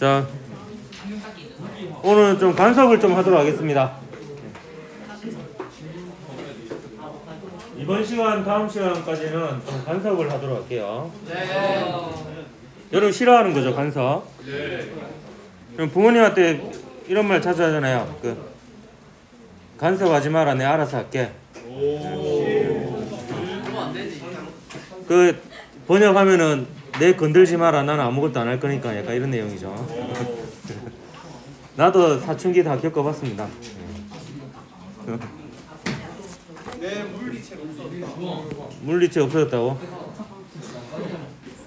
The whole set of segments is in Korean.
자, 오늘 좀 간섭을 좀 하도록 하겠습니다. 이번 시간, 다음 시간까지는 좀 간섭을 하도록 할게요. 네. 여러분 싫어하는 거죠, 간섭? 네. 그럼 부모님한테 이런 말 자주 하잖아요. 간섭하지 마라, 내 알아서 할게. 번역하면은 내 건들지 마라, 나는 아무것도 안 할 거니까, 약간 이런 내용이죠. 나도 사춘기 다 겪어봤습니다. 내 물리책 없어졌다. 물리책 없어졌다고?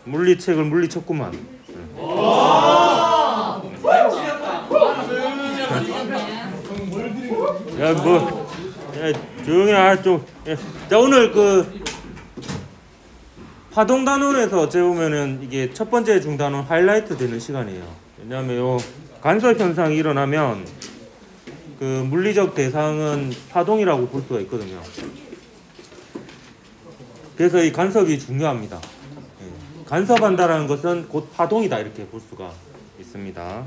물리책을 물리쳤구만. 야, 뭐, 야, 조용히 좀. 자, 오늘 파동단원에서 어째 보면은 이게 첫 번째 중단원 하이라이트 되는 시간이에요. 왜냐하면 요 간섭 현상이 일어나면 물리적 대상은 파동이라고 볼 수가 있거든요. 그래서 이 간섭이 중요합니다. 간섭한다라는 것은 곧 파동이다, 이렇게 볼 수가 있습니다.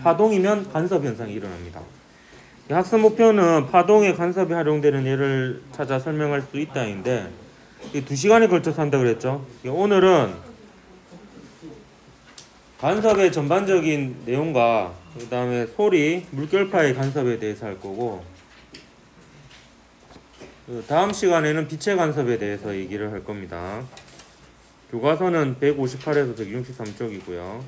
파동이면 간섭 현상이 일어납니다. 학습 목표는 파동에 간섭이 활용되는 예를 찾아 설명할 수 있다인데, 이 2시간에 걸쳐서 한다 그랬죠. 오늘은 간섭의 전반적인 내용과 그 다음에 소리, 물결파의 간섭에 대해서 할 거고, 다음 시간에는 빛의 간섭에 대해서 얘기를 할 겁니다. 교과서는 158에서 163쪽이고요.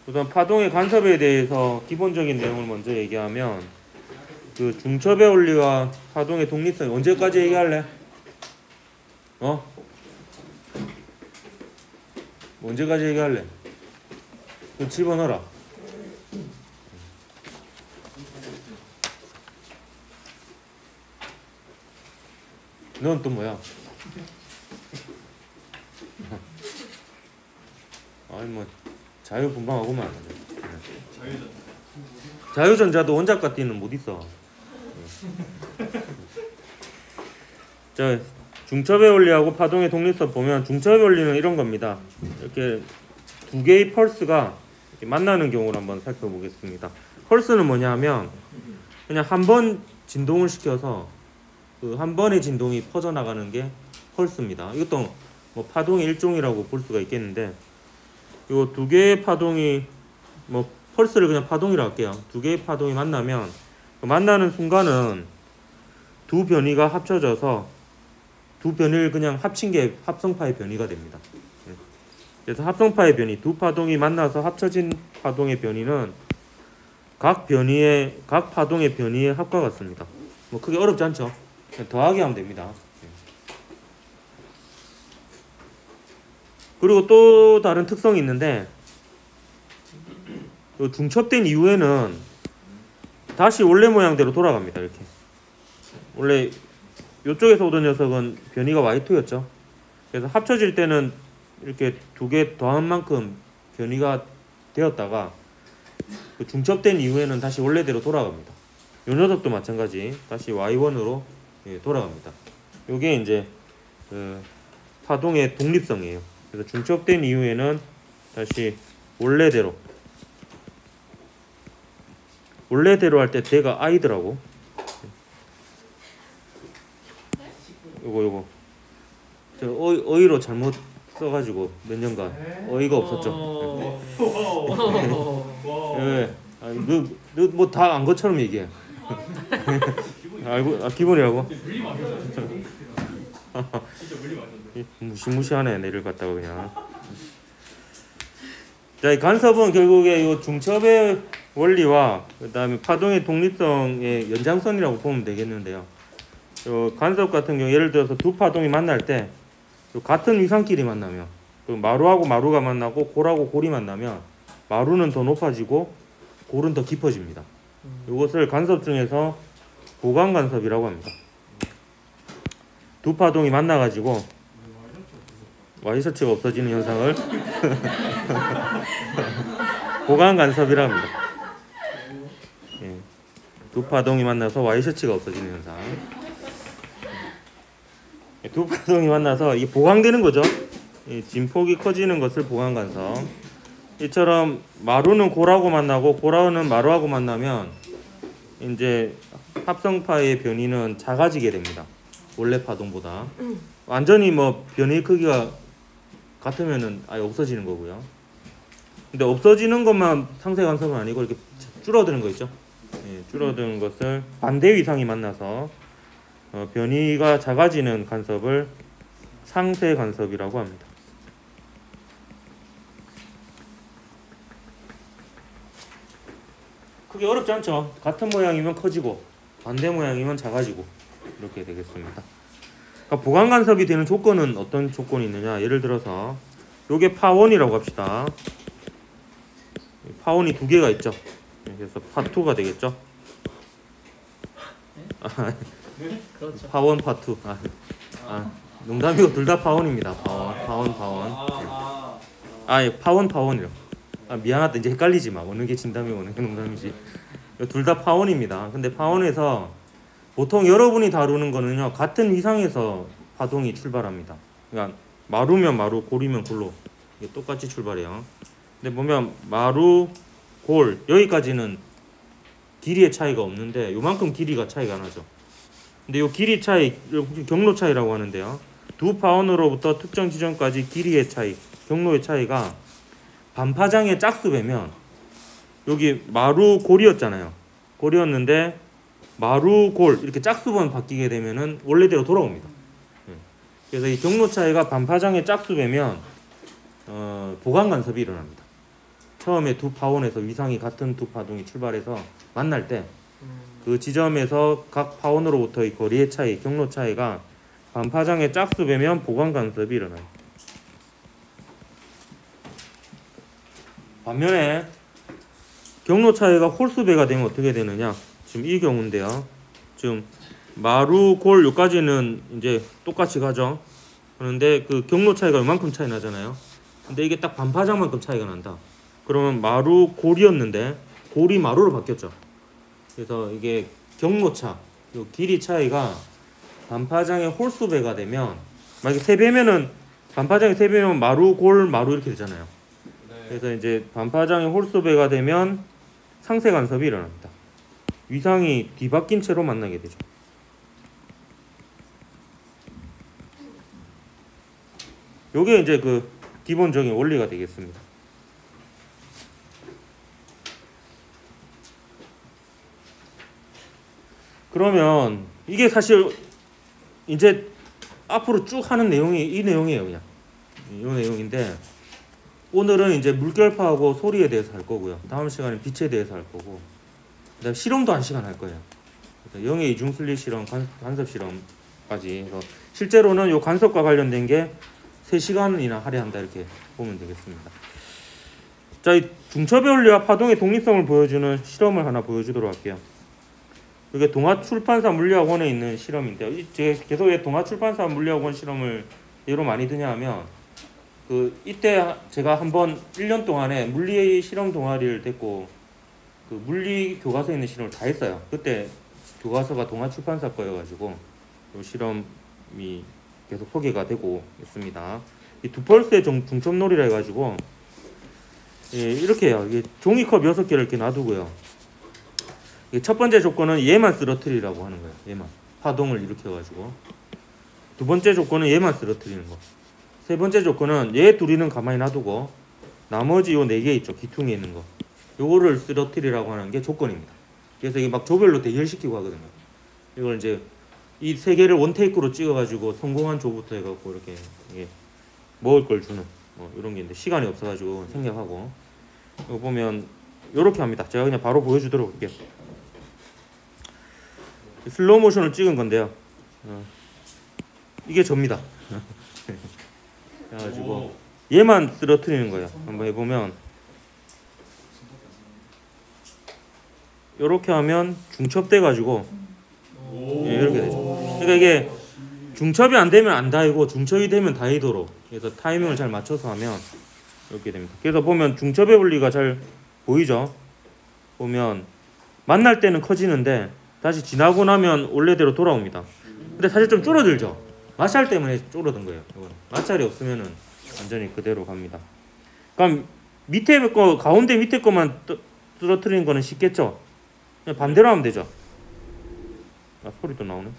우선 파동의 간섭에 대해서 기본적인 내용을 먼저 얘기하면, 중첩의 원리와 파동의 독립성, 언제까지 얘기할래? 언제까지 얘기할래? 집어넣어라. 넌 또 뭐야? 아니 뭐 자유분방하고만. 자유전자도 원자과 띠는 못 있어. 자, 중첩의 원리하고 파동의 독립성 보면, 중첩의 원리는 이런 겁니다. 이렇게 두 개의 펄스가 이렇게 만나는 경우를 한번 살펴보겠습니다. 펄스는 뭐냐 하면 그냥 한 번 진동을 시켜서 한 번의 진동이 퍼져나가는 게 펄스입니다. 이것도 뭐 파동의 일종이라고 볼 수가 있겠는데, 이 두 개의 파동이, 뭐 펄스를 그냥 파동이라고 할게요. 두 개의 파동이 만나면 만나는 순간은 두 변이가 합쳐져서 두 변이를 그냥 합친 게 합성파의 변이가 됩니다. 그래서 합성파의 변이, 두 파동이 만나서 합쳐진 파동의 변이는 각 파동의 변이의 합과 같습니다. 뭐 크게 어렵지 않죠? 그냥 더하기 하면 됩니다. 그리고 또 다른 특성이 있는데, 중첩된 이후에는 다시 원래 모양대로 돌아갑니다. 이렇게 원래 이쪽에서 오던 녀석은 변이가 Y2였죠. 그래서 합쳐질 때는 이렇게 두 개 더한 만큼 변이가 되었다가 중첩된 이후에는 다시 원래대로 돌아갑니다. 이 녀석도 마찬가지 다시 Y1으로 돌아갑니다. 이게 이제 파동의 독립성이에요. 그래서 중첩된 이후에는 다시 원래대로 할 때 대가 I더라고. 요거 저 어이로 잘못 써가지고 몇 년간 어이가 없었죠. 예, 뭐 다 안 것처럼 얘기해. 알고, 기본이라고. 무시무시하네, 내를 갖다가 그냥. 자, 이 간섭은 결국에 이 중첩의 원리와 그 다음에 파동의 독립성의 연장선이라고 보면 되겠는데요. 간섭 같은 경우 예를 들어서 두 파동이 만날 때 같은 위상끼리 만나면, 마루하고 마루가 만나고 골하고 골이 만나면 마루는 더 높아지고 골은 더 깊어집니다. 이것을 간섭 중에서 보강간섭이라고 합니다. 두 파동이 만나가지고 와이셔츠가 없어지는 현상을 보강간섭이라고 합니다. 두 파동이 만나서 와이셔츠가 없어지는 현상. 두 파동이 만나서 이게 보강되는 거죠. 진폭이 커지는 것을 보강간섭. 이처럼 마루는 골하고 만나고 골하는 마루하고 만나면 이제 합성파의 변이는 작아지게 됩니다. 원래 파동보다. 완전히 뭐 변이 크기가 같으면은 아예 없어지는 거고요. 근데 없어지는 것만 상세 간섭은 아니고 이렇게 줄어드는 거 있죠. 예, 줄어드는 것을 반대 위상이 만나서 변이가 작아지는 간섭을 상세 간섭이라고 합니다. 크게 어렵지 않죠. 같은 모양이면 커지고 반대 모양이면 작아지고 이렇게 되겠습니다. 그러니까 보강 간섭이 되는 조건은 어떤 조건이 있느냐. 예를 들어서 요게 파원이라고 합시다. 파원이 두 개가 있죠. 그래서 파2가 되겠죠. 그렇죠. 파원 파2. 농담이고 둘 다 파원입니다. 파원. 파원이요. 미안하다. 이제 헷갈리지 마. 어느 게 진담이고 어느 게 농담이지. 둘 다 파원입니다. 근데 파원에서 보통 여러분이 다루는 거는요, 같은 위상에서 파동이 출발합니다. 그러니까 마루면 마루, 골이면 골로 이게 똑같이 출발해요. 근데 보면 마루, 골 여기까지는 길이의 차이가 없는데 요만큼 길이가 차이가 나죠. 근데 요 길이 차이, 경로 차이라고 하는데요. 두 파원으로부터 특정 지점까지 길이의 차이, 경로의 차이가 반파장의 짝수배면 여기 마루 골이었잖아요. 골이었는데 마루 골 이렇게 짝수번 바뀌게 되면은 원래대로 돌아옵니다. 그래서 이 경로 차이가 반파장의 짝수배면 보강 간섭이 일어납니다. 처음에 두 파원에서 위상이 같은 두 파동이 출발해서 만날 때 그 지점에서 각 파원으로부터의 거리의 차이, 경로 차이가 반파장의 짝수배면 보강 간섭이 일어나요. 반면에 경로 차이가 홀수배가 되면 어떻게 되느냐? 지금 이 경우인데요. 지금 마루 골 요까지는 이제 똑같이 가죠. 그런데 그 경로 차이가 이만큼 차이 나잖아요. 근데 이게 딱 반파장만큼 차이가 난다. 그러면 마루 골이었는데 골이 마루로 바뀌었죠. 그래서 이게 경로차, 요 길이 차이가 반파장의 홀수배가 되면 만약에 3배면은 반파장이 3배면 마루 골 마루 이렇게 되잖아요. 그래서 이제 반파장의 홀수배가 되면 상세 간섭이 일어납니다. 위상이 뒤바뀐 채로 만나게 되죠. 요게 이제 그 기본적인 원리가 되겠습니다. 그러면 이게 사실 이제 앞으로 쭉 하는 내용이 이 내용이에요. 그냥 이 내용인데 오늘은 이제 물결파하고 소리에 대해서 할 거고요. 다음 시간에 빛에 대해서 할 거고, 그다음 실험도 1시간 할 거예요. 영의 이중슬릿 실험, 간섭 실험까지. 실제로는 요 간섭과 관련된 게 3시간이나 할애한다 이렇게 보면 되겠습니다. 자, 이 중첩의 원리와 파동의 독립성을 보여주는 실험을 하나 보여주도록 할게요. 이게 동아출판사 물리학원에 있는 실험인데요. 제가 계속 왜 동아출판사 물리학원 실험을 예로 많이 드냐 하면 이때 제가 한번 1년 동안에 물리 실험 동아리를 데리고 그 물리 교과서에 있는 실험을 다 했어요. 그때 교과서가 동아출판사 거여가지고 이 실험이 계속 소개가 되고 있습니다. 이 두펄스의 중첩놀이라 해가지고 이렇게 해요. 이게 종이컵 6개를 이렇게 놔두고요. 첫 번째 조건은 얘만 쓰러뜨리라고 하는 거예요. 얘만 파동을 일으켜가지고. 두 번째 조건은 얘만 쓰러뜨리는 거. 세 번째 조건은 얘 둘이는 가만히 놔두고 나머지 요 4개 있죠. 기퉁에 있는 거. 요거를 쓰러뜨리라고 하는 게 조건입니다. 그래서 이게 막 조별로 대결시키고 하거든요. 이걸 이제 이 3개를 원테이크로 찍어가지고 성공한 조부터 해갖고 이렇게 먹을 걸 주는 이런 게 있는데 시간이 없어가지고 생략하고. 이거 보면 요렇게 합니다. 제가 그냥 바로 보여주도록 할게요. 슬로우 모션을 찍은 건데요. 이게 접니다. 그래가지고 얘만 쓰러뜨리는 거예요. 한번 해보면 이렇게 하면 중첩돼가지고 이렇게 되죠. 그러니까 이게 중첩이 안 되면 안 다이고 중첩이 되면 다이도록 그래서 타이밍을 잘 맞춰서 하면 이렇게 됩니다. 그래서 보면 중첩의 원리가 잘 보이죠. 보면 만날 때는 커지는데 다시 지나고 나면 원래대로 돌아옵니다. 근데 사실 좀 줄어들죠. 마찰 때문에 줄어든 거예요. 이거는. 마찰이 없으면은 완전히 그대로 갑니다. 그럼 밑에 거 가운데 밑에 거만 쓰러뜨리는 거는 쉽겠죠. 그냥 반대로 하면 되죠. 아, 소리도 나오네.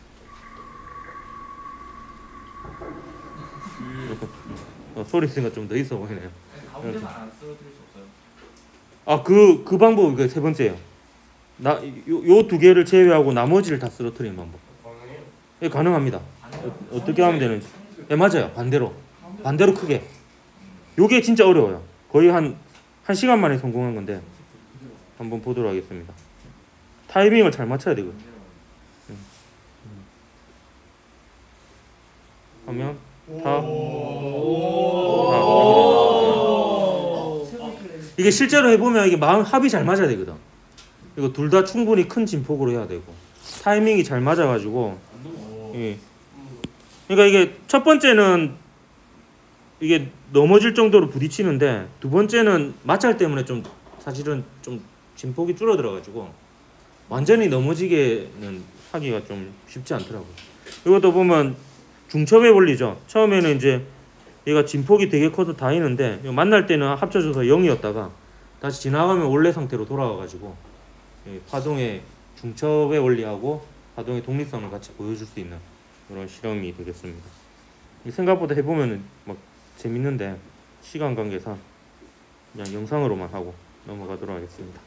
소리 있으니까 좀 더 있어 보이네요. 가운데만 안 쓰러뜨릴 수 없어요. 아, 그 방법 그 세 번째예요. 요 두 개를 제외하고 나머지를 다 쓰러뜨리는 방법. 예, 가능합니다. 어떻게 하면 되는지. 예, 맞아요. 반대로 크게. 요게 진짜 어려워요. 거의 한 시간 만에 성공한 건데 한번 보도록 하겠습니다. 타이밍을 잘 맞춰야 되거든요. 하면 다 이게 실제로 해보면 이게 마음 합이 잘 맞아야 되거든. 이거 둘 다 충분히 큰 진폭으로 해야 되고 타이밍이 잘 맞아가지고. 예. 그러니까 이게 첫 번째는 이게 넘어질 정도로 부딪히는데 두 번째는 마찰 때문에 좀 사실은 좀 진폭이 줄어들어가지고 완전히 넘어지게는 하기가 좀 쉽지 않더라고요. 이것도 보면 중첩의 원리죠. 처음에는 이제 얘가 진폭이 되게 커서 다이는데 만날 때는 합쳐져서 0이었다가 다시 지나가면 원래 상태로 돌아와가지고 파동의 중첩의 원리하고 파동의 독립성을 같이 보여줄 수 있는 그런 실험이 되겠습니다. 생각보다 해보면은 막 재밌는데 시간 관계상 그냥 영상으로만 하고 넘어가도록 하겠습니다.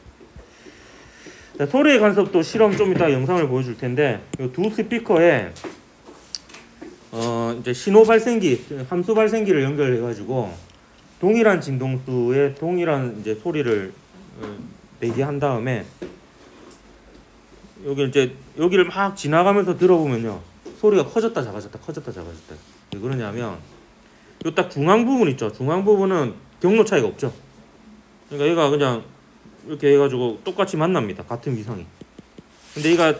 자, 소리의 간섭도 실험 좀 이따 영상을 보여줄 텐데 이 두 스피커에 이제 신호 발생기, 함수 발생기를 연결해 가지고 동일한 진동수에 동일한 이제 소리를 내게 한 다음에 여기를 막 지나가면서 들어보면요 소리가 커졌다 작아졌다 커졌다 작아졌다. 왜 그러냐면 요 딱 중앙 부분 있죠. 중앙 부분은 경로 차이가 없죠. 그러니까 얘가 그냥 이렇게 해가지고 똑같이 만납니다. 같은 위상이. 근데 얘가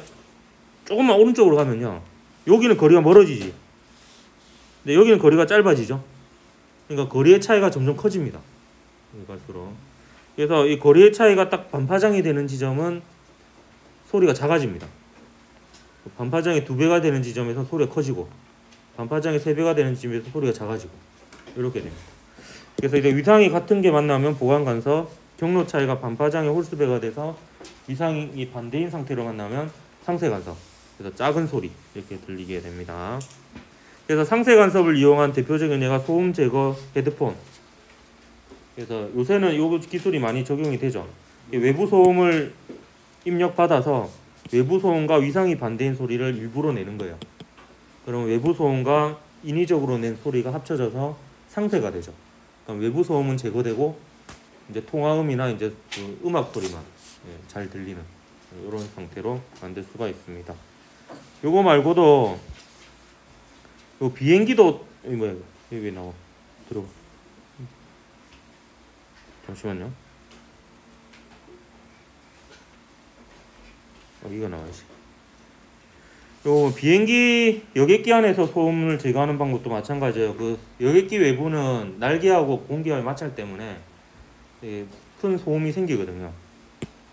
조금만 오른쪽으로 가면요 여기는 거리가 멀어지지. 근데 여기는 거리가 짧아지죠. 그러니까 거리의 차이가 점점 커집니다. 갈수록. 그래서 이 거리의 차이가 딱 반파장이 되는 지점은 소리가 작아집니다. 반파장이 2배가 되는 지점에서 소리가 커지고 반파장이 3배가 되는 지점에서 소리가 작아지고 이렇게 됩니다. 그래서 이제 위상이 같은 게 만나면 보강 간섭, 경로 차이가 반파장의 홀수배가 돼서 위상이 반대인 상태로 만나면 상쇄 간섭. 그래서 작은 소리 이렇게 들리게 됩니다. 그래서 상쇄 간섭을 이용한 대표적인 예가 소음 제거 헤드폰. 그래서 요새는 이 기술이 많이 적용이 되죠. 외부 소음을 입력받아서 외부 소음과 위상이 반대인 소리를 일부러 내는 거예요. 그럼 외부 소음과 인위적으로 낸 소리가 합쳐져서 상쇄가 되죠. 그럼 외부 소음은 제거되고 이제 통화음이나 이제 그 음악 소리만 잘 들리는 이런 상태로 만들 수가 있습니다. 요거 말고도 요 비행기도 뭐야 여기 나와 들어. 잠시만요. 이거 나와야지. 요 비행기 여객기 안에서 소음을 제거하는 방법도 마찬가지예요. 그 여객기 외부는 날개하고 공기와의 마찰 때문에 큰 소음이 생기거든요.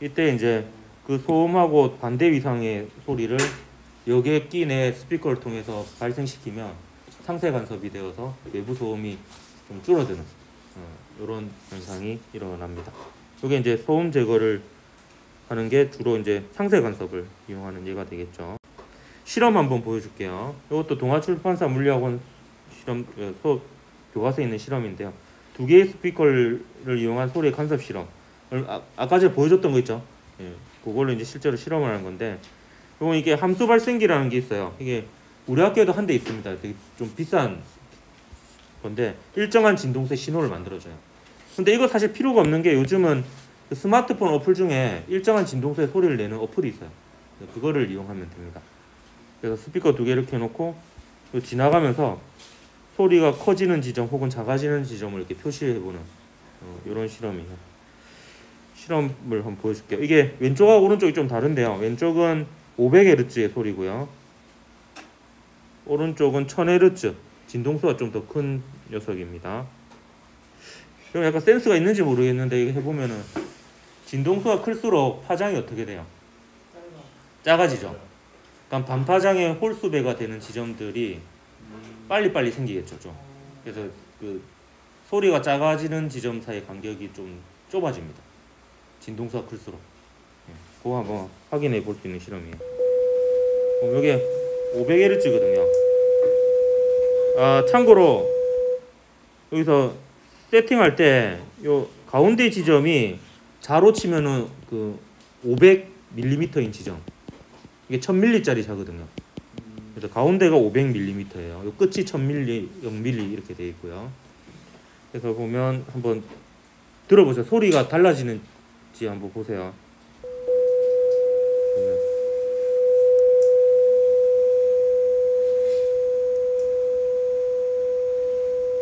이때 이제 그 소음하고 반대 위상의 소리를 여객기 내 스피커를 통해서 발생시키면 상쇄 간섭이 되어서 외부 소음이 좀 줄어드는 이런 현상이 일어납니다. 이게 이제 소음 제거를 하는 게 주로 이제 상쇄 간섭을 이용하는 예가 되겠죠. 실험 한번 보여줄게요. 이것도 동아출판사 물리학원 실험 수업 교과서에 있는 실험인데요. 2개의 스피커를 이용한 소리 간섭 실험. 아까 전에 보여줬던 거 있죠. 그걸로 이제 실제로 실험을 하는 건데, 이건 이게 함수 발생기라는 게 있어요. 이게 우리 학교에도 한 대 있습니다. 되게 좀 비싼 건데 일정한 진동세 신호를 만들어줘요. 근데 이거 사실 필요가 없는 게 요즘은 그 스마트폰 어플 중에 일정한 진동세 소리를 내는 어플이 있어요. 그거를 이용하면 됩니다. 그래서 스피커 2개 이렇게 해놓고 지나가면서 소리가 커지는 지점 혹은 작아지는 지점을 이렇게 표시해보는 이런 실험이에요. 실험을 한번 보여줄게요. 이게 왼쪽하고 오른쪽이 좀 다른데요. 왼쪽은 500Hz의 소리고요. 오른쪽은 1000Hz. 진동수가 좀 더 큰 녀석입니다. 그럼 약간 센스가 있는지 모르겠는데 이거 해보면은 진동수가 클수록 파장이 어떻게 돼요? 작아지죠. 그럼 반파장의 홀수배가 되는 지점들이 빨리빨리 생기겠죠. 좀. 그래서 그 소리가 작아지는 지점 사이 간격이 좀 좁아집니다. 진동수가 클수록. 그거 한번 확인해 볼 수 있는 실험이에요. 이게 500Hz거든요. 참고로 여기서 세팅할 때 요 가운데 지점이 자로 치면은 그 500mm인 지점, 이게 1000mm짜리 자거든요. 그래서 가운데가 500mm예요. 요 끝이 1000mm, 0mm 이렇게 되어 있고요. 그래서 보면 한번 들어보세요. 소리가 달라지는지 한번 보세요.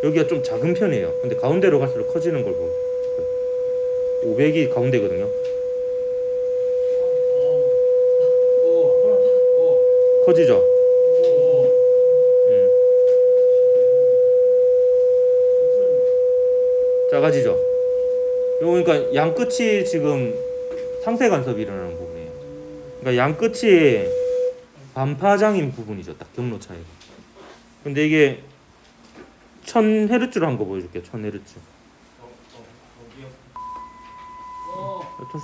여기가 좀 작은 편이에요. 근데 가운데로 갈수록 커지는 걸 보고 500이 가운데거든요. 커지죠? 작아지죠? 요거 그러니까 양 끝이 지금 상세 간섭이 일어나는 부분이에요. 그러니까 양 끝이 반파장인 부분이죠. 딱 경로 차이가. 근데 이게 1000Hz로 한 거 보여줄게요. 1000Hz.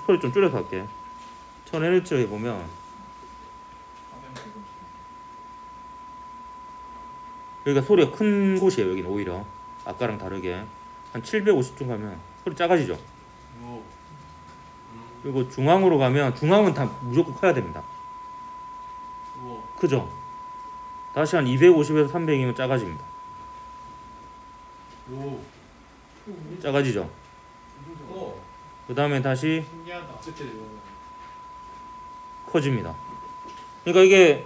소리 좀 줄여서 할게. 1000Hz에 보면 여기가 소리가 큰 곳이에요. 여기는 오히려 아까랑 다르게 한 750쯤 가면 소리 작아지죠. 그리고 중앙으로 가면 중앙은 다 무조건 커야 됩니다. 크죠? 다시 한 250에서 300이면 작아집니다. 작아지죠? 그 다음에 다시 커집니다. 그러니까 이게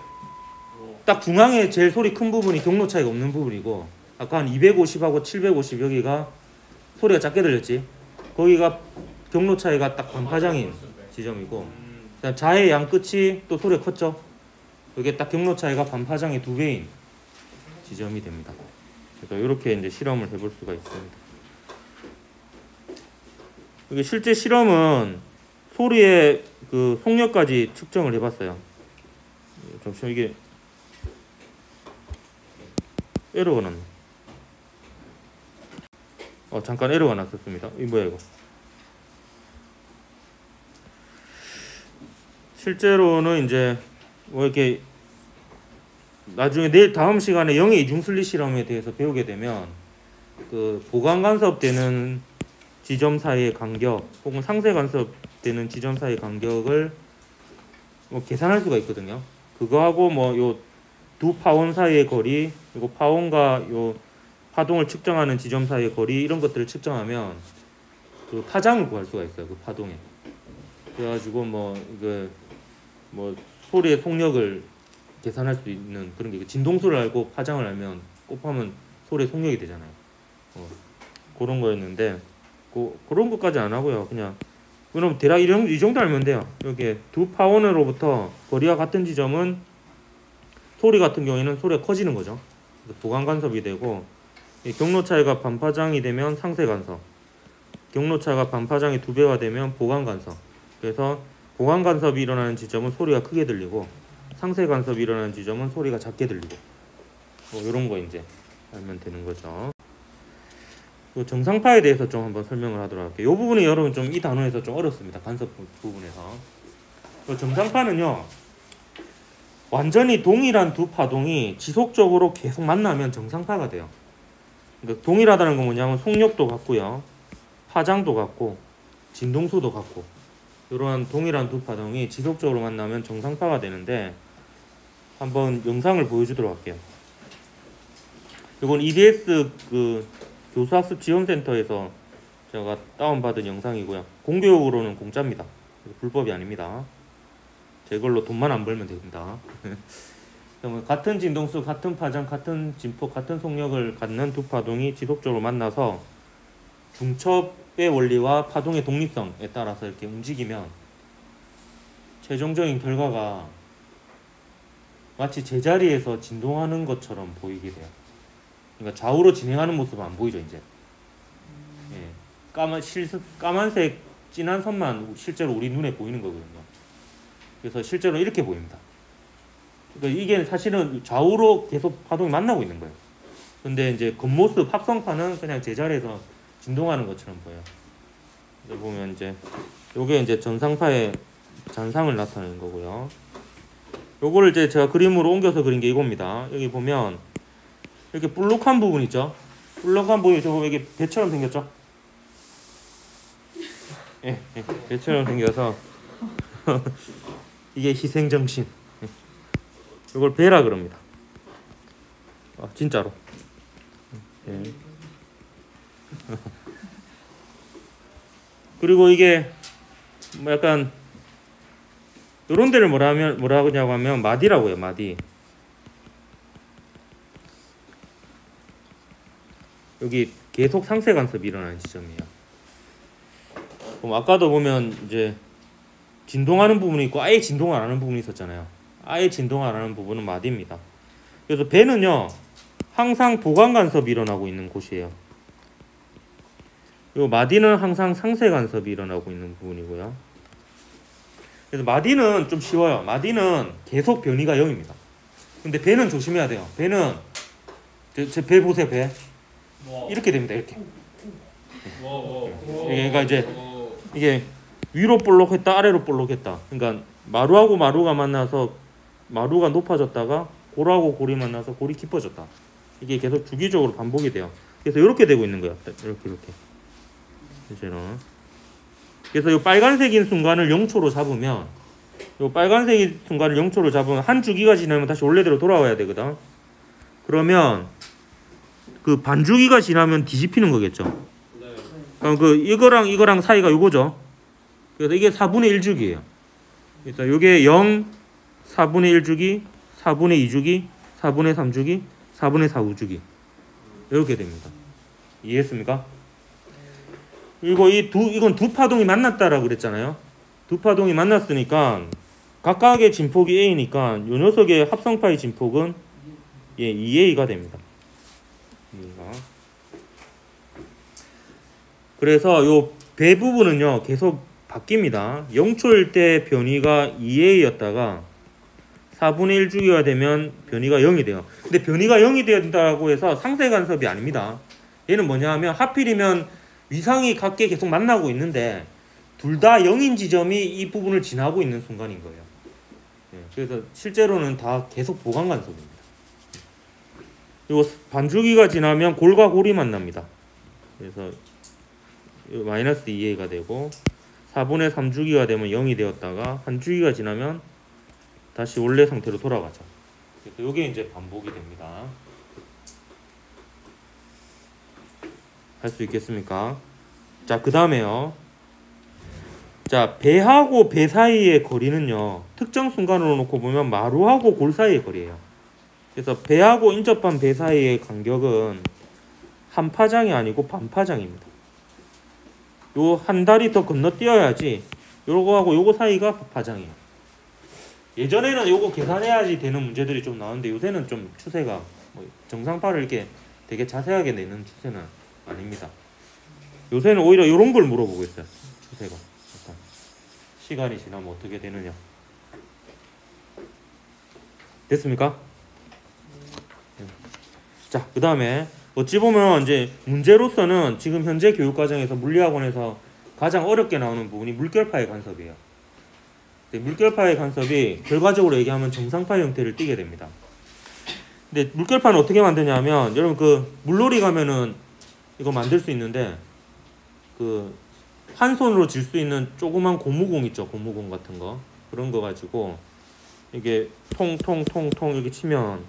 딱 중앙에 제일 소리 큰 부분이 경로 차이가 없는 부분이고, 아까 한 250하고 750 여기가 소리가 작게 들렸지. 거기가 경로 차이가 딱 반파장인 지점이고, 그다음 좌의 양 끝이 또 소리가 컸죠. 이게 딱 경로 차이가 반파장의 2배인 지점이 됩니다. 그래서 이렇게 이제 실험을 해볼 수가 있습니다. 이게 실제 실험은 소리의 그 속력까지 측정을 해봤어요. 잠시만, 이게 에러가 났네. 잠깐 에러가 났었습니다. 이 뭐야 이거? 실제로는 이제 뭐 이렇게 나중에 내일 다음 시간에 영의 이중슬릿 실험에 대해서 배우게 되면 그 보강 간섭되는 지점 사이의 간격 혹은 상세 간섭되는 지점 사이의 간격을 뭐 계산할 수가 있거든요. 그거하고 뭐 요 두 파원 사이의 거리, 그리고 파원과 요 파동을 측정하는 지점 사이의 거리, 이런 것들을 측정하면 그 파장을 구할 수가 있어요. 그 파동에. 그래가지고 뭐 이거 뭐 소리의 속력을 계산할 수 있는 그런 게, 진동수를 알고 파장을 알면 곱하면 소리의 속력이 되잖아요. 그런 거였는데 그런 것까지 안 하고요. 그럼 대략 이 정도 알면 돼요. 여기 두 파원으로부터 거리가 같은 지점은 소리 같은 경우에는 소리가 커지는 거죠. 보강 간섭이 되고, 경로 차이가 반파장이 되면 상세 간섭, 경로 차가 반파장이 2배가 되면 보강 간섭. 그래서 보강 간섭이 일어나는 지점은 소리가 크게 들리고, 상세 간섭이 일어나는 지점은 소리가 작게 들리고, 이런 거 이제 알면 되는 거죠. 정상파에 대해서 좀 한번 설명을 하도록 할게요. 이 부분이 여러분 좀 이 단원에서 좀 어렵습니다. 간섭 부분에서. 정상파는요, 완전히 동일한 두 파동이 지속적으로 계속 만나면 정상파가 돼요. 그러니까 동일하다는 건 뭐냐면 속력도 같고요, 파장도 같고, 진동수도 같고, 이러한 동일한 두 파동이 지속적으로 만나면 정상파가 되는데, 한번 영상을 보여주도록 할게요. 이건 EBS 그 교수학습 지원센터에서 제가 다운받은 영상이고요. 공교육으로는 공짜입니다. 불법이 아닙니다. 제 걸로 돈만 안 벌면 됩니다. 같은 진동수, 같은 파장, 같은 진폭, 같은 속력을 갖는 두 파동이 지속적으로 만나서 중첩의 원리와 파동의 독립성에 따라서 이렇게 움직이면 최종적인 결과가 마치 제자리에서 진동하는 것처럼 보이게 돼요. 그러니까 좌우로 진행하는 모습은 안 보이죠, 이제. 까만색 진한 선만 실제로 우리 눈에 보이는 거거든요. 그래서 실제로 이렇게 보입니다. 그러니까 이게 사실은 좌우로 계속 파동이 만나고 있는 거예요. 근데 이제 겉모습 합성파는 그냥 제자리에서 진동하는 것처럼 보여요. 여기 보면 이제 요게 이제 전상파의 잔상을 나타내는 거고요. 요거를 이제 제가 그림으로 옮겨서 그린 게 이겁니다. 여기 보면 이렇게 볼록한 부분 있죠? 볼록한 부분이 저거 이게 배처럼 생겼죠? 예, 배처럼 생겨서 이게 희생정신. 이걸 배라 그럽니다. 진짜로. 예. 그리고 이게 뭐 약간 이런 데를 뭐라고 하냐고 하면 마디라고 해요. 마디. 여기 계속 상세 간섭이 일어나는 지점이에요. 그럼 아까도 보면 이제 진동하는 부분이 있고 아예 진동 안 하는 부분이 있었잖아요. 아예 진동 안 하는 부분은 마디입니다. 그래서 배는요 항상 보강 간섭이 일어나고 있는 곳이에요. 요 마디는 항상 상세 간섭이 일어나고 있는 부분이고요. 그래서 마디는 좀 쉬워요. 마디는 계속 변이가 0입니다. 근데 배는 조심해야 돼요. 배는 제 배 보세요. 배 이렇게 됩니다. 이렇게. 그러니까 이제 이게 위로 볼록했다 아래로 볼록했다. 그러니까 마루하고 마루가 만나서 마루가 높아졌다가 골하고 골이 만나서 골이 깊어졌다. 이게 계속 주기적으로 반복이 돼요. 그래서 이렇게 되고 있는 거예요. 이렇게. 이제는. 그래서 이 빨간색인 순간을 0초로 잡으면 이 빨간색인 순간을 0초로 잡으면 한 주기가 지나면 다시 원래대로 돌아와야 되거든. 그러면 그 반주기가 지나면 뒤집히는 거겠죠. 그 이거랑 사이가 요거죠. 그래서 이게 4분의 1주기예요. 그래서 이게 0, 4분의 1주기, 4분의 2주기, 4분의 3주기, 4분의 4주기 이렇게 됩니다. 이해했습니까? 그리고 이건 두 파동이 만났다라고 그랬잖아요. 두 파동이 만났으니까 각각의 진폭이 A니까 이 녀석의 합성파의 진폭은 2A가 됩니다. 그래서 요 배 부분은요 계속 바뀝니다. 0초일 때 변이가 2A였다가 4분의 1주기가 되면 변이가 0이 돼요. 근데 변이가 0이 된다고 해서 상세 간섭이 아닙니다. 얘는 뭐냐 하면 하필이면 위상이 같게 계속 만나고 있는데 둘 다 0인 지점이 이 부분을 지나고 있는 순간인 거예요. 그래서 실제로는 다 계속 보강 간섭입니다. 그리고 반주기가 지나면 골과 골이 만납니다. 그래서 마이너스 2a가 되고 4분의 3주기가 되면 0이 되었다가 한 주기가 지나면 다시 원래 상태로 돌아가죠. 그래서 이게 이제 반복이 됩니다. 할 수 있겠습니까? 자, 그 다음에요. 자, 배하고 배 사이의 거리는요 특정 순간으로 놓고 보면 마루하고 골 사이의 거리예요. 그래서 배하고 인접한 배 사이의 간격은 한 파장이 아니고 반 파장입니다. 요 한 다리 더 건너뛰어야지 요거하고 요거 사이가 파장이에요. 예전에는 요거 계산해야지 되는 문제들이 좀 나오는데 요새는 좀 추세가 뭐 정상파를 이렇게 되게 자세하게 내는 추세는 아닙니다. 요새는 오히려 요런 걸 물어보고 있어요. 추세가 시간이 지나면 어떻게 되느냐. 됐습니까? 자, 그 다음에 어찌 보면 이제 문제로서는 지금 현재 교육과정에서 물리학원에서 가장 어렵게 나오는 부분이 물결파의 간섭이에요. 물결파의 간섭이 결과적으로 얘기하면 정상파 형태를 띠게 됩니다. 근데 물결파는 어떻게 만드냐면 여러분 그 물놀이 가면은 이거 만들 수 있는데 그 한 손으로 질 수 있는 조그만 고무공 있죠. 고무공 같은 거 그런 거 가지고 이게 통통통통 이렇게 치면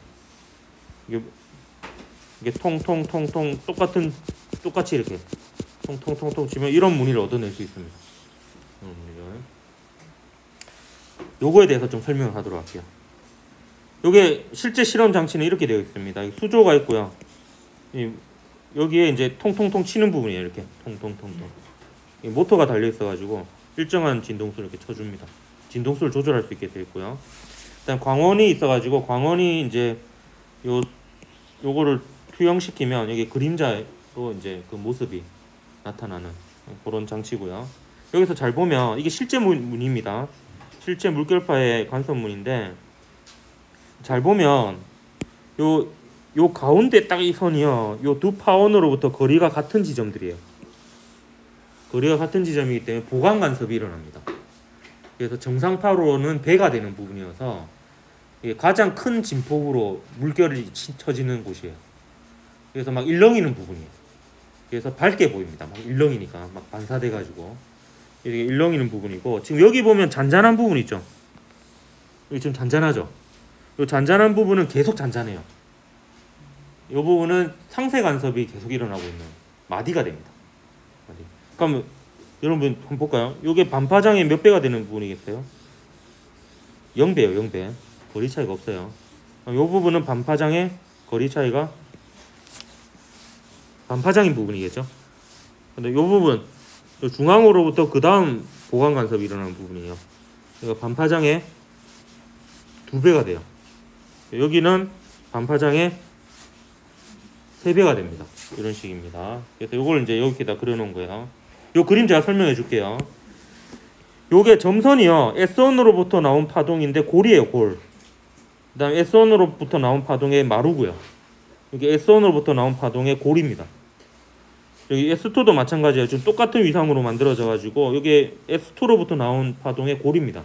이게 통통통통 똑같이 이렇게 통통통통 치면 이런 무늬를 얻어낼 수 있습니다. 요거에 대해서 좀 설명을 하도록 할게요. 요게 실제 실험 장치는 이렇게 되어 있습니다. 수조가 있고요. 여기에 이제 통통통 치는 부분이에요. 이렇게 통통통통. 모터가 달려 있어가지고 일정한 진동수를 이렇게 쳐줍니다. 진동수를 조절할 수 있게 되어 있고요. 일단 광원이 있어가지고 광원이 이제 요거를 투영시키면 여기 그림자로 이제 그 모습이 나타나는 그런 장치고요. 여기서 잘 보면 이게 실제 무늬입니다. 실제 물결파의 간섭문인데 잘 보면 요 가운데 딱 이 선이요. 요 두 파원으로부터 거리가 같은 지점들이에요. 거리가 같은 지점이기 때문에 보강 간섭이 일어납니다. 그래서 정상파로는 배가 되는 부분이어서 이게 가장 큰 진폭으로 물결이 쳐지는 곳이에요. 그래서 막 일렁이는 부분이에요. 그래서 밝게 보입니다. 막 일렁이니까 막 반사돼 가지고 이렇게 일렁이는 부분이고, 지금 여기 보면 잔잔한 부분 있죠. 여기 지금 잔잔하죠. 이 잔잔한 부분은 계속 잔잔해요. 이 부분은 상세 간섭이 계속 일어나고 있는 마디가 됩니다. 마디. 그럼 여러분 한번 볼까요? 이게 반파장의 몇 배가 되는 부분이겠어요? 0배예요. 0배. 거리 차이가 없어요. 이 부분은 반파장의 거리 차이가 반파장인 부분이겠죠. 근데 이 부분 중앙으로부터 그 다음 보강 간섭이 일어나는 부분이에요. 그러니까 반파장의 2배가 돼요. 여기는 반파장의 3배가 됩니다. 이런 식입니다. 그래서 이걸 이제 여기다 그려놓은 거예요. 요 그림 제가 설명해 줄게요. 요게 점선이요, S1으로부터 나온 파동인데 골이에요. 골. 그 다음 S1으로부터 나온 파동의 마루고요. 여기 S1으로부터 나온 파동의 골입니다. 여기 S2도 마찬가지예요. 지금 똑같은 위상으로 만들어져 가지고 여기 S2로부터 나온 파동의 골입니다.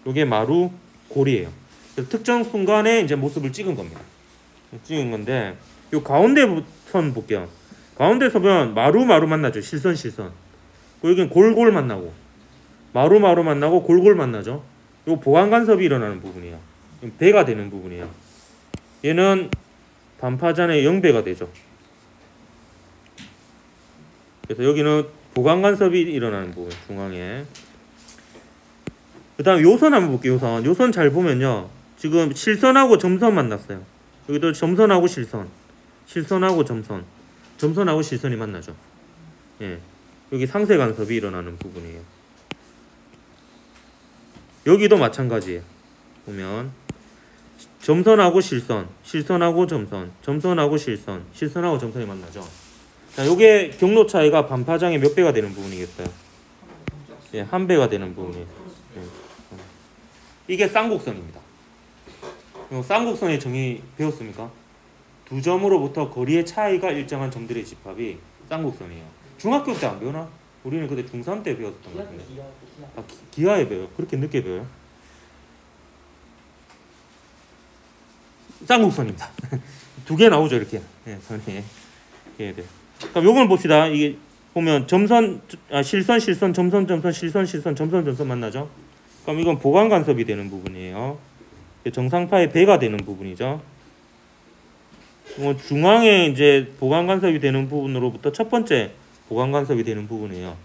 요게 마루, 골이에요. 그래서 특정 순간에 이제 모습을 찍은 겁니다. 찍은 건데, 요 가운데 선 볼게요. 가운데 서면 마루 만나죠. 실선. 여기는 골 만나고, 마루 만나고 골 만나죠. 요 보강 간섭이 일어나는 부분이에요. 배가 되는 부분이에요. 얘는 반파장의 0배가 되죠. 그래서 여기는 보강 간섭이 일어나는 부분, 중앙에. 그 다음 요선 한번 볼게요. 요선 잘 보면요, 지금 실선하고 점선 만났어요. 여기도 점선하고 실선하고 점선하고 실선이 만나죠. 예, 여기 상세 간섭이 일어나는 부분이에요. 여기도 마찬가지예요. 보면 점선하고 실선하고 점선하고 실선하고 점선이 만나죠. 자, 요게 경로 차이가 반파장의 몇 배가 되는 부분이겠어요? 예, 1배가 되는 부분이에요. 예. 이게 쌍곡선입니다. 쌍곡선의 정의 배웠습니까? 두 점으로부터 거리의 차이가 일정한 점들의 집합이 쌍곡선이에요. 중학교 때 안 배우나? 우리는 그때 중3 때 배웠던 것 같은데. 아, 기하에 배워요? 그렇게 늦게 배워요? 쌍곡선입니다. 2개 나오죠, 이렇게. 예, 선이. 예, 네. 그럼 요걸 봅시다. 이게 보면 점선, 실선, 점선, 실선, 점선 만나죠? 그럼 이건 보강 간섭이 되는 부분이에요. 정상파의 배가 되는 부분이죠. 중앙에 이제 보강 간섭이 되는 부분으로부터 첫 번째 보강 간섭이 되는 부분이에요.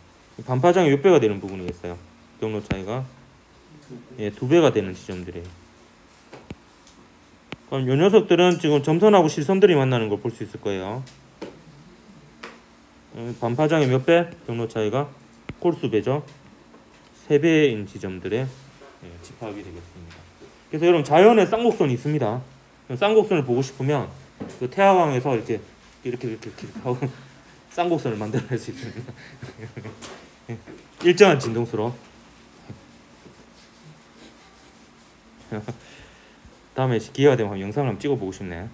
반파장의 몇 배가 되는 부분이겠어요? 경로 차이가 2배가 되는 지점들이에요. 그럼 요 녀석들은 지금 점선하고 실선들이 만나는 걸 볼 수 있을 거예요. 반파장의 몇 배? 경로 차이가 홀수배죠. 3배인 지점들의 집합이 되겠습니다. 그래서 여러분 자연에 쌍곡선이 있습니다. 쌍곡선을 보고 싶으면 그 태화강에서 이렇게 하고 쌍곡선을 만들어낼 수 있습니다. 일정한 진동수로. 다음에 기회가 되면 영상을 한번 찍어보고 싶네.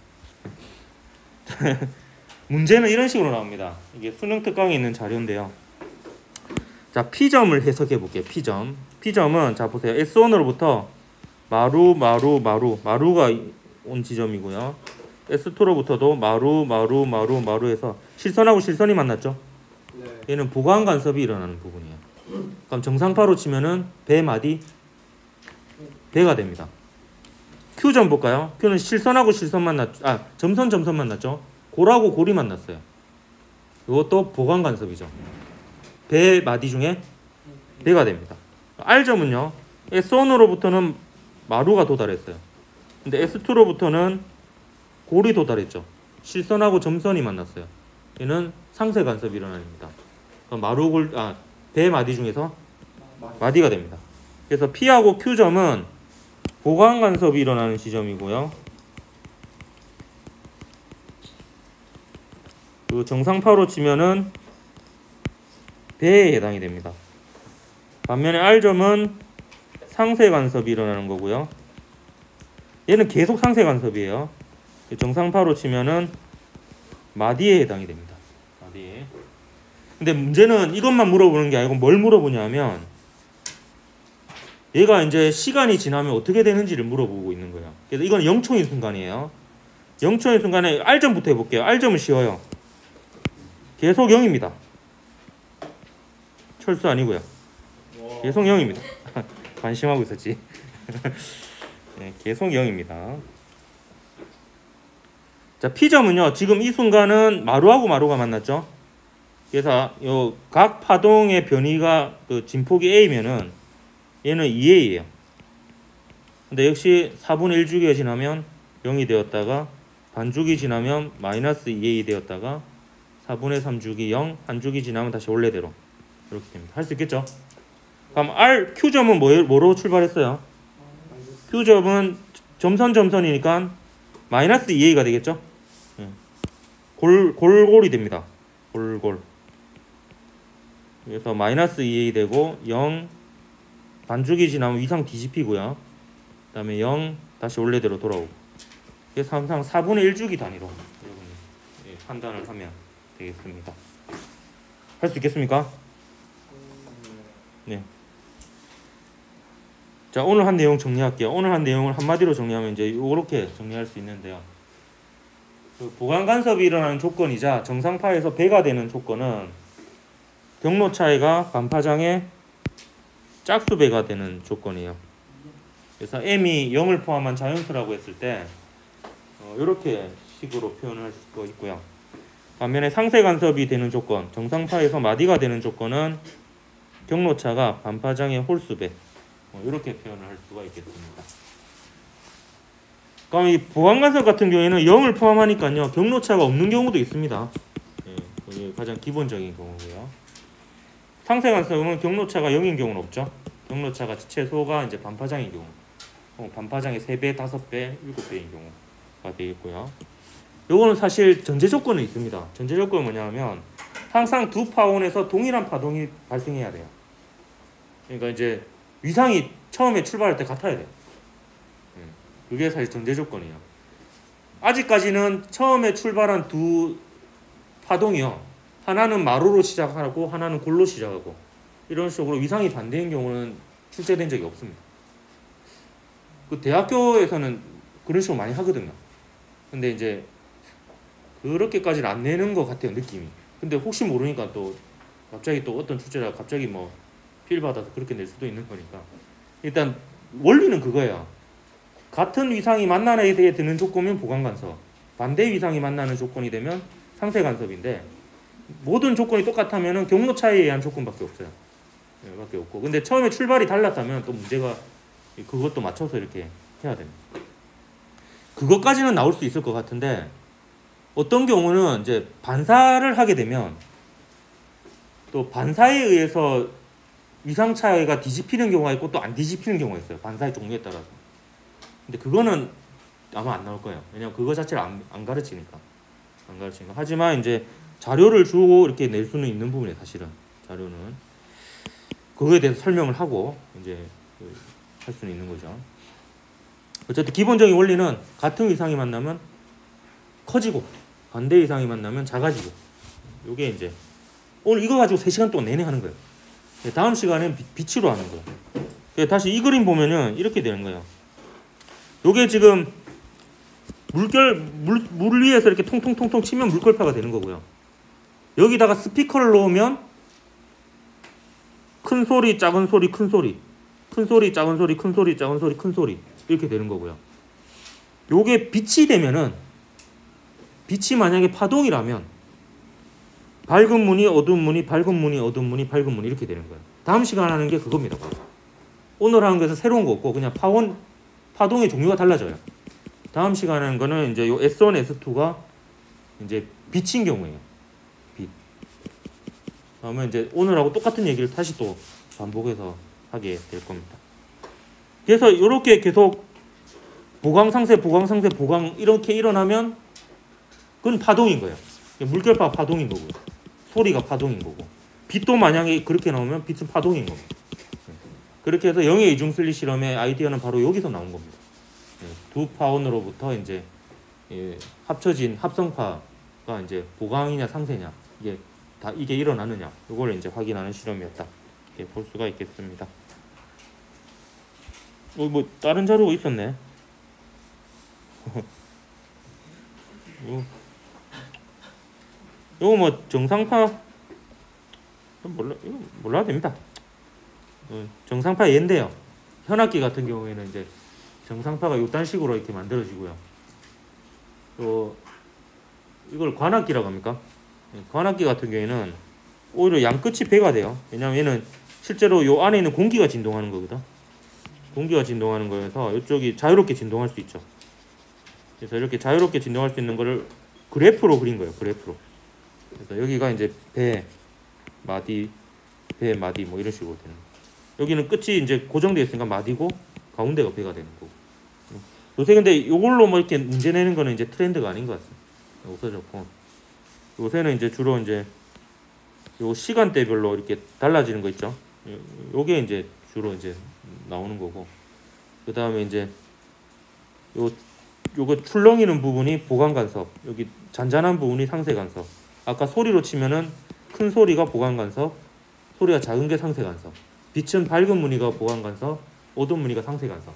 문제는 이런 식으로 나옵니다. 이게 수능 특강에 있는 자료인데요. 자, P점을 해석해 볼게요. P점은 자 보세요. S1으로부터 마루가 온 지점이고요. S2로부터도 마루에서 실선하고 실선이 만났죠. 네. 얘는 보강 간섭이 일어나는 부분이에요. 그럼 정상파로 치면은 배가 됩니다. Q점 볼까요? Q는 실선하고 실선 만났죠. 점선 만났죠. 골하고 골이 만났어요. 이것도 보강 간섭이죠. 배 마디 중에 배가 됩니다. R점은요, S1으로부터는 마루가 도달했어요. 근데 S2로부터는 골이 도달했죠. 실선하고 점선이 만났어요. 얘는 상세 간섭이 일어납니다. 배 마디 중에서 마디가 됩니다. 그래서 P하고 Q점은 보강 간섭이 일어나는 지점이고요. 그 정상파로 치면은 배에 해당이 됩니다. 반면에 R점은 상세 간섭이 일어나는 거고요. 얘는 계속 상세 간섭이에요. 정상파로 치면은 마디에 해당이 됩니다. 마디에. 근데 문제는 이것만 물어보는 게 아니고 뭘 물어보냐면 얘가 이제 시간이 지나면 어떻게 되는지를 물어보고 있는 거예요. 그래서 이건 0초인 순간이에요. 0초인 순간에 R점부터 해볼게요. R점은 쉬워요. 계속 0입니다. 철수 아니고요. 계속 0입니다. 관심하고 있었지. 네, 계속 0입니다. 자, P점은요. 지금 이 순간은 마루하고 마루가 만났죠. 그래서 요 각 파동의 변이가 그 진폭이 A면은 얘는 2A예요. 근데 역시 4분의 1주기가 지나면 0이 되었다가 반주기 지나면 마이너스 2A 되었다가 4분의 3주기 0, 한 주기 지나면 다시 원래대로 이렇게 됩니다. 할 수 있겠죠? 그럼 Q점은 뭐로 출발했어요? Q점은 점선이니까 마이너스 2A가 되겠죠? 골골이 됩니다. 골골. 그래서 마이너스 2A 되고 0 반주기 지나면 위상 뒤집히고요. 그 다음에 0 다시 원래대로 돌아오고. 그래서 항상 4분의 1주기 단위로 여러분 판단을 하면 되겠습니다. 할 수 있겠습니까? 네. 자, 오늘 한 내용 정리할게요. 오늘 한 내용을 한마디로 정리하면 이제 이렇게 정리할 수 있는데요. 그 보강 간섭이 일어나는 조건이자 정상파에서 배가 되는 조건은 경로 차이가 반파장의 짝수배가 되는 조건이에요. 그래서 m이 0을 포함한 자연수라고 했을 때 이렇게 식으로 표현할 수가 있고요. 반면에 상세 간섭이 되는 조건, 정상파에서 마디가 되는 조건은 경로차가 반파장의 홀수배 이렇게 표현을 할 수가 있겠습니다. 그럼 이 보강 간섭 같은 경우에는 0을 포함하니까요 경로차가 없는 경우도 있습니다. 이게 가장 기본적인 경우고요. 상세 간섭은 경로차가 0인 경우는 없죠. 경로차가 최소가 이제 반파장인 경우, 반파장의 3배, 5배, 7배인 경우가 되겠고요. 요거는 사실 전제 조건은 있습니다. 전제 조건은 뭐냐면 항상 두 파원에서 동일한 파동이 발생해야 돼요. 그러니까 이제 위상이 처음에 출발할 때 같아야 돼요. 그게 사실 전제 조건이에요. 아직까지는 처음에 출발한 두 파동이요. 하나는 마루로 시작하고 하나는 골로 시작하고 이런 식으로 위상이 반대인 경우는 출제된 적이 없습니다. 그 대학교에서는 그런 식으로 많이 하거든요. 근데 이제 그렇게까지는 안 내는 것 같아요, 느낌이. 근데 혹시 모르니까 또 갑자기 또 어떤 출제자가 갑자기 뭐 필 받아서 그렇게 낼 수도 있는 거니까. 일단 원리는 그거예요. 같은 위상이 만나게 되는 조건이면 보강 간섭, 반대 위상이 만나는 조건이 되면 상세 간섭인데 모든 조건이 똑같다면은 경로 차이에 의한 조건밖에 없어요. 밖에 없고. 근데 처음에 출발이 달랐다면 또 문제가 그것도 맞춰서 이렇게 해야 됩니다. 그것까지는 나올 수 있을 것 같은데 어떤 경우는 이제 반사를 하게 되면 또 반사에 의해서 위상 차이가 뒤집히는 경우가 있고 또 안 뒤집히는 경우가 있어요. 반사의 종류에 따라서. 근데 그거는 아마 안 나올 거예요. 왜냐면 그거 자체를 안 가르치니까. 하지만 이제 자료를 주고 이렇게 낼 수는 있는 부분이에요. 사실은 자료는 그거에 대해서 설명을 하고 이제 할 수는 있는 거죠. 어쨌든 기본적인 원리는 같은 위상이 만나면 커지고 반대 위상이 만나면 작아지고 요게 이제 오늘 이거 가지고 3시간 동안 내내 하는 거예요. 다음 시간엔 빛으로 하는 거예요. 다시 이 그림 보면은 이렇게 되는 거예요. 요게 지금 물 위에서 이렇게 통통통통 치면 물결파가 되는 거고요. 여기다가 스피커를 놓으면 큰 소리, 작은 소리, 큰 소리, 큰 소리, 작은 소리, 큰 소리, 작은 소리, 큰 소리 이렇게 되는 거고요. 요게 빛이 되면은 빛이 만약에 파동이라면 밝은 무늬, 어두운 무늬, 밝은 무늬, 어두운 무늬, 밝은 무늬 이렇게 되는 거예요. 다음 시간 하는 게 그겁니다. 오늘 하는 것은 새로운 거 없고 그냥 파동의 종류가 달라져요. 다음 시간 하는 거는 이제 요 S1, S2가 이제 빛인 경우예요. 빛. 그러면 이제 오늘하고 똑같은 얘기를 다시 또 반복해서 하게 될 겁니다. 그래서 이렇게 계속 보강상세, 보강상세, 보강 이렇게 일어나면 그건 파동인 거예요. 물결파 파동인 거고요. 소리가 파동인 거고. 빛도 만약에 그렇게 나오면 빛은 파동인 거고. 그렇게 해서 영의 이중슬릿 실험의 아이디어는 바로 여기서 나온 겁니다. 두 파원으로부터 이제 합쳐진 합성파가 이제 보강이냐 상세냐 이게 다 이게 일어나느냐 이걸 이제 확인하는 실험이었다. 이렇게 볼 수가 있겠습니다. 뭐 다른 자료가 있었네. 이거 뭐 정상파 이거 몰라도 됩니다. 정상파 얘인데요. 현악기 같은 경우에는 이제 정상파가 이딴 식으로 이렇게 만들어지고요. 또 이걸 관악기라고 합니까? 관악기 같은 경우에는 오히려 양끝이 배가 돼요. 왜냐면 얘는 실제로 요 안에 있는 공기가 진동하는 거거든. 공기가 진동하는 거여서 이쪽이 자유롭게 진동할 수 있죠. 그래서 이렇게 자유롭게 진동할 수 있는 거를 그래프로 그린 거예요. 그래프로. 그래서 여기가 이제 배 마디 뭐 이런 식으로 되는 거예요. 여기는 끝이 이제 고정되어 있으니까 마디고 가운데가 배가 되는 거고. 요새 근데 이걸로 뭐 이렇게 문제 내는 거는 이제 트렌드가 아닌 것 같습니다. 없어졌고 요새는 이제 주로 이제 요 시간대별로 이렇게 달라지는 거 있죠. 요게 이제 주로 이제 나오는 거고, 그 다음에 이제 요거 출렁이는 부분이 보강 간섭, 여기 잔잔한 부분이 상쇄 간섭. 아까 소리로 치면은 큰 소리가 보강 간섭, 소리가 작은 게 상쇄 간섭. 빛은 밝은 무늬가 보강 간섭, 어두운 무늬가 상쇄 간섭.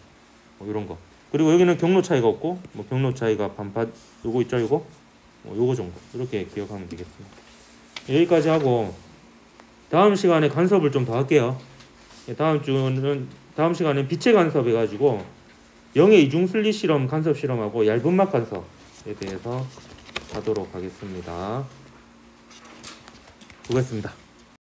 뭐 이런 거. 그리고 여기는 경로 차이가 없고, 뭐 경로 차이가 반파 요거 있죠, 요거. 요거 정도. 이렇게 기억하면 되겠습니다. 여기까지 하고 다음 시간에 간섭을 좀 더 할게요. 다음 시간에 빛의 간섭 해가지고 영의 이중 슬릿 실험 간섭 실험하고 얇은 막 간섭에 대해서 하도록 하겠습니다. 수고했습니다.